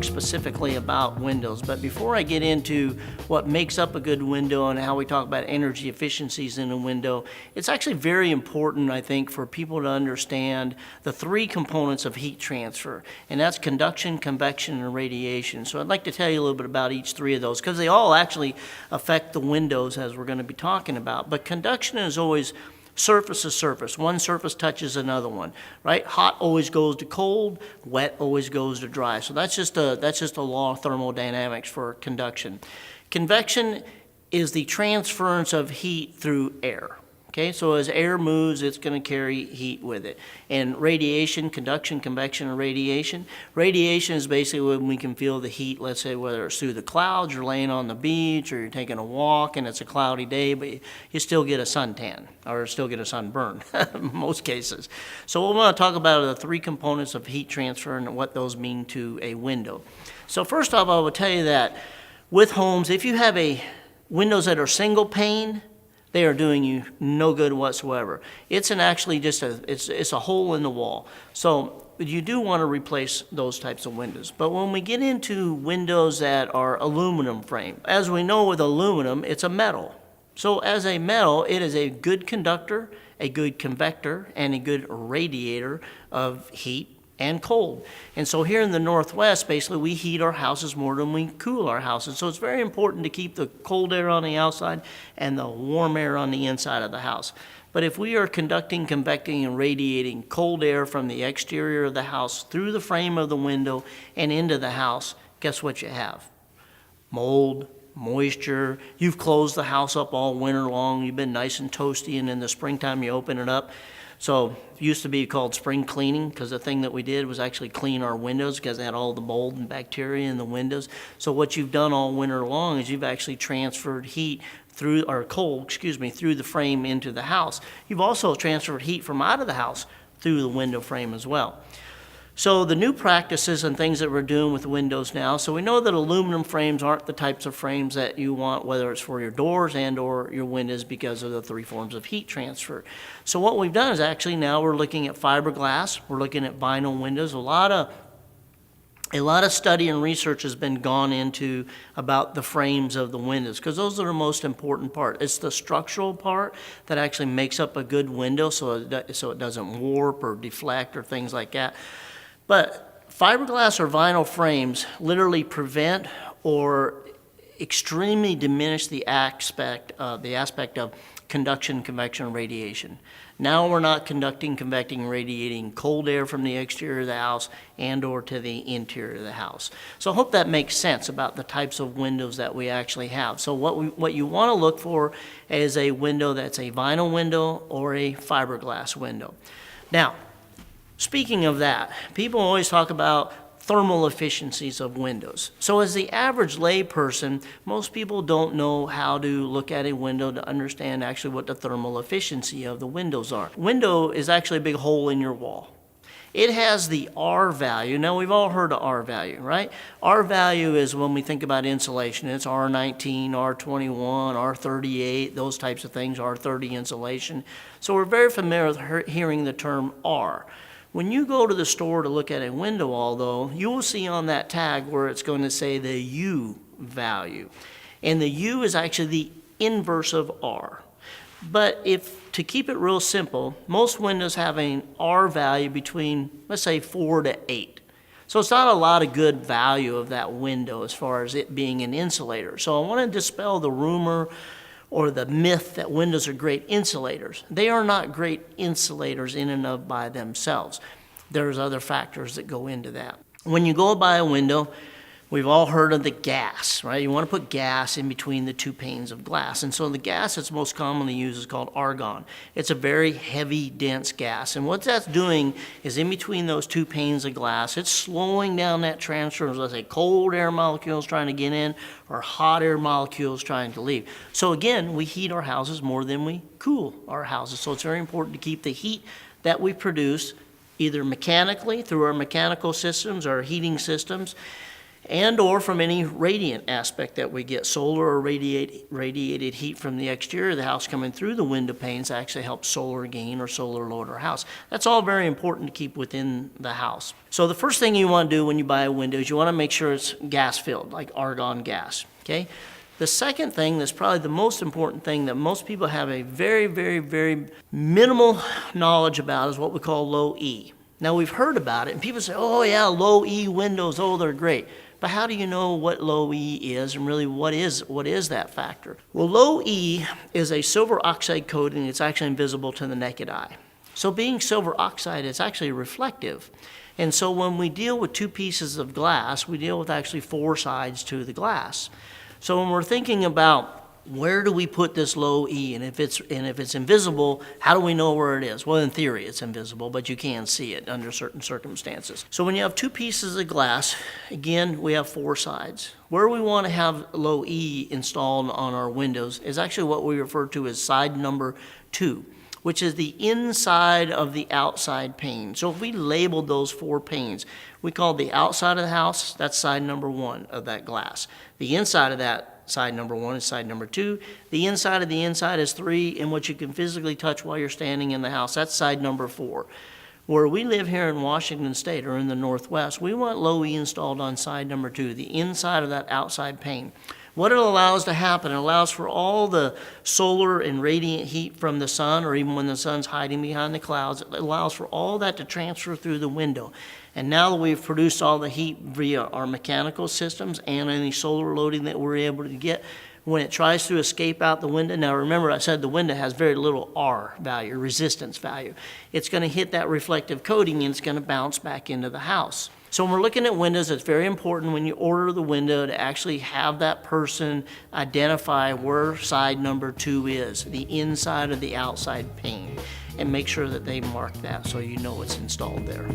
talk specifically about windows, but before I get into what makes up a good window and how we talk about energy efficiencies in a window, it's actually very important, I think, for people to understand the three components of heat transfer, and that's conduction, convection, and radiation. So I'd like to tell you a little bit about each three of those, because they all actually affect the windows as we're going to be talking about. But conduction is always surface to surface. One surface touches another one, right? Hot always goes to cold, wet always goes to dry. So that's just a law of thermodynamics for conduction. Convection is the transference of heat through air. Okay, so as air moves, it's going to carry heat with it. And radiation, conduction, convection, and radiation. Radiation is basically when we can feel the heat, let's say whether it's through the clouds, you're laying on the beach, or you're taking a walk and it's a cloudy day, but you still get a suntan, or still get a sunburn in most cases. So we want to talk about the three components of heat transfer and what those mean to a window. So first off, I will tell you that with homes, if you have windows that are single pane, they are doing you no good whatsoever. It's actually just it's a hole in the wall. So you do want to replace those types of windows. But when we get into windows that are aluminum frame, as we know with aluminum, it's a metal. So as a metal, it is a good conductor, a good convector, and a good radiator of heat and cold. And so here in the Northwest, basically, we heat our houses more than we cool our houses. So it's very important to keep the cold air on the outside and the warm air on the inside of the house. But if we are conducting, convecting, and radiating cold air from the exterior of the house through the frame of the window and into the house, guess what you have? Mold, moisture. You've closed the house up all winter long. You've been nice and toasty, and in the springtime you open it up. So it used to be called spring cleaning, because the thing that we did was actually clean our windows because they had all the mold and bacteria in the windows. So what you've done all winter long is you've actually transferred heat through the frame into the house. You've also transferred heat from out of the house through the window frame as well. So the new practices and things that we're doing with windows now, so we know that aluminum frames aren't the types of frames that you want, whether it's for your doors and or your windows, because of the three forms of heat transfer. So what we've done is actually now we're looking at fiberglass, we're looking at vinyl windows. A lot of study and research has been gone into about the frames of the windows, because those are the most important part. It's the structural part that actually makes up a good window, so it doesn't warp or deflect or things like that. But fiberglass or vinyl frames literally prevent or extremely diminish the aspect of conduction, convection, and radiation. Now we're not conducting, convecting, and radiating cold air from the exterior of the house and or to the interior of the house. So I hope that makes sense about the types of windows that we actually have. So what you want to look for is a window that's a vinyl window or a fiberglass window. Now, speaking of that, people always talk about thermal efficiencies of windows. So as the average layperson, most people don't know how to look at a window to understand actually what the thermal efficiency of the windows are. Window is actually a big hole in your wall. It has the R value. Now, we've all heard of R value, right? R value is when we think about insulation. It's R19, R21, R38, those types of things, R30 insulation. So we're very familiar with hearing the term R. When you go to the store to look at a window wall, though, you will see on that tag where it's going to say the U value. And the U is actually the inverse of R. But to keep it real simple, most windows have an R value between, let's say, 4 to 8. So it's not a lot of good value of that window as far as it being an insulator. So I want to dispel the rumor or the myth that windows are great insulators. They are not great insulators in and of by themselves. There's other factors that go into that. When you go by a window, we've all heard of the gas, right? You want to put gas in between the two panes of glass. And so the gas that's most commonly used is called argon. It's a very heavy, dense gas. And what that's doing is in between those two panes of glass, it's slowing down that transfer of, let's say, cold air molecules trying to get in or hot air molecules trying to leave. So again, we heat our houses more than we cool our houses. So it's very important to keep the heat that we produce either mechanically through our mechanical systems, our heating systems, and or from any radiant aspect that we get. Solar or radiated heat from the exterior of the house coming through the window panes actually helps solar gain or solar load our house. That's all very important to keep within the house. So the first thing you want to do when you buy a window is you want to make sure it's gas filled, like argon gas, okay? The second thing that's probably the most important thing that most people have a very, very, very minimal knowledge about is what we call low E. Now we've heard about it and people say, oh yeah, low E windows, oh they're great. But how do you know what low E is and really what is that factor? Well, low E is a silver oxide coating. It's actually invisible to the naked eye. So being silver oxide, it's actually reflective. And so when we deal with two pieces of glass, we deal with actually four sides to the glass. So when we're thinking about where do we put this low E, and if it's invisible, how do we know where it is? Well, in theory, it's invisible, but you can see it under certain circumstances. So when you have two pieces of glass, again, we have four sides. Where we want to have low E installed on our windows is actually what we refer to as side number 2, which is the inside of the outside pane. So if we labeled those four panes, we call the outside of the house, that's side number 1 of that glass. The inside of that side number 1 is side number 2. The inside of the inside is 3, and what you can physically touch while you're standing in the house, that's side number 4. Where we live here in Washington State or in the Northwest, we want low E installed on side number 2, the inside of that outside pane. What it allows to happen, it allows for all the solar and radiant heat from the sun, or even when the sun's hiding behind the clouds, it allows for all that to transfer through the window. And now that we've produced all the heat via our mechanical systems and any solar loading that we're able to get, when it tries to escape out the window, now remember I said the window has very little R value, resistance value. It's going to hit that reflective coating and it's going to bounce back into the house. So when we're looking at windows, it's very important when you order the window to actually have that person identify where side number 2 is, the inside of the outside pane, and make sure that they mark that so you know it's installed there.